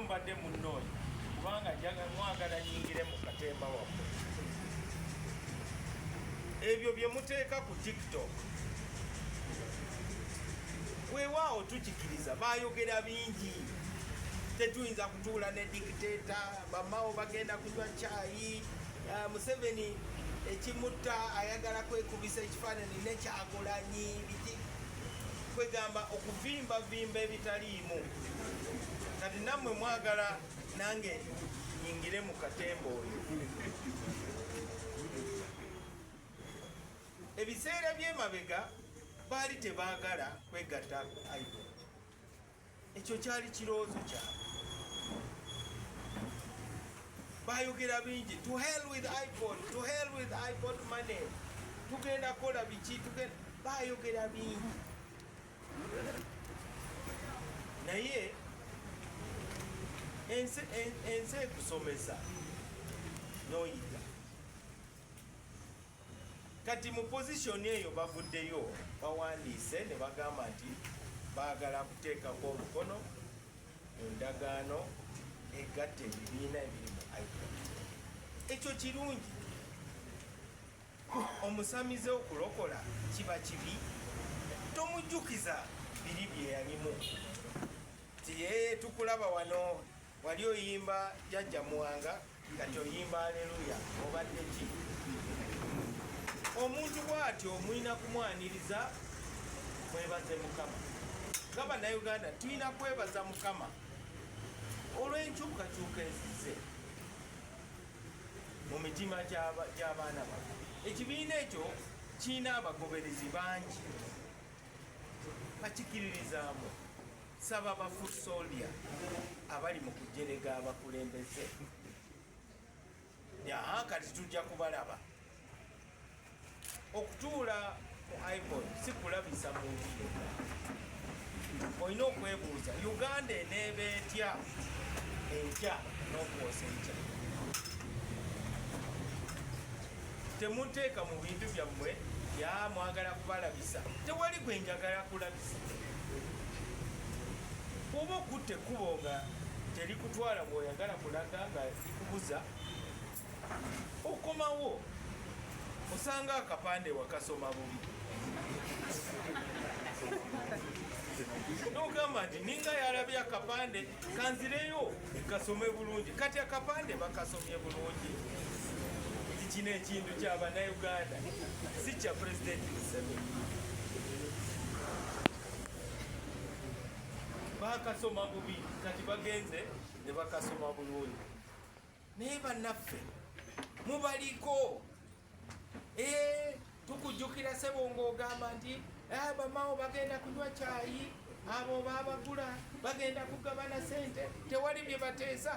mbadde munnooyi kubanga mwagala nyingire mu katemba wammwe. Ebyo bye muteeka ku TikTok weewaawo tukikiriza, baayogera bingi. Tetuyinza kutuula ne dikiteeta, bamawo bagenda kunywa caayi, Museveni ekimutta ayagala kwekubisa ekifaananyi nekyagulanyi biki, kwegamba okuvimbavimba ebitaliimu. Kati nammwe mwagala nange nyingire mu katemba oyo. Ebiseera by'emabega baali tebaagala kwegatta iPod. Ekyo kyali kirowoozo kyabwe. Bayogera bingi, to hell with iPod, to hell with iPod money. Tugenda kola biki, bayogera bingi. Naye ensi ekusomesa n'oyiga. Kati mu position eyo bavuddeyo bawandiise ne bagamba nti baagala kuteekako omukono mu ndagaano egatta ebibiina ebiri mu iPod. Ekyo kirungi. Omusamize okulokola kiba kibi. Tomujjukiza biri bye yalimu. Ti tukulaba wano wali oyimba jjajja Muwanga kati oyimba aleluya obadde ki? Omuntu bw'atyo omulina kumwaniriza mwebaze Mukama. Nga Bannayuganda tulina kwebaza Mukama olw'enkyukakyuka ezize mu mitima gy'abaana baffe. Ekibiina ekyo kirina abagoberezi bangi, bakikiririzaamu. Saba ba foot soldier abali mu kujerega abakulembeze. Kati tujja kubalaba. Okutuula mu iPod si kulabisa muntu yekka. Olina okwebuuza Uganda eneeba etya enkya n'okwosa enkya. Temunteeka mu bintu byammwe mwagala kubalabisa. Tewali gwe njagala kulabisa. Oba okutte ekkubo nga terikutwala bw'oyagala kulaga nga likubuza, okomawo osanga akapande wakasoma bubi. N'ogamba nti ninga yalabye akapande kanzireyo kasome bulungi. Kati akapande bakasomye bulungi. Kino ekintu kya Bannayuganda si kya Pulezidenti Museveni. Bakasoma bubi kati bagenze ne bakasoma bulungi. Naye bannaffe mubaliko. Tukujjukira ssebo ng'ogamba nti bamawo bagenda kunywa caayi, abo baabagula bagenda kugabana ssente, tewali bye bateesa.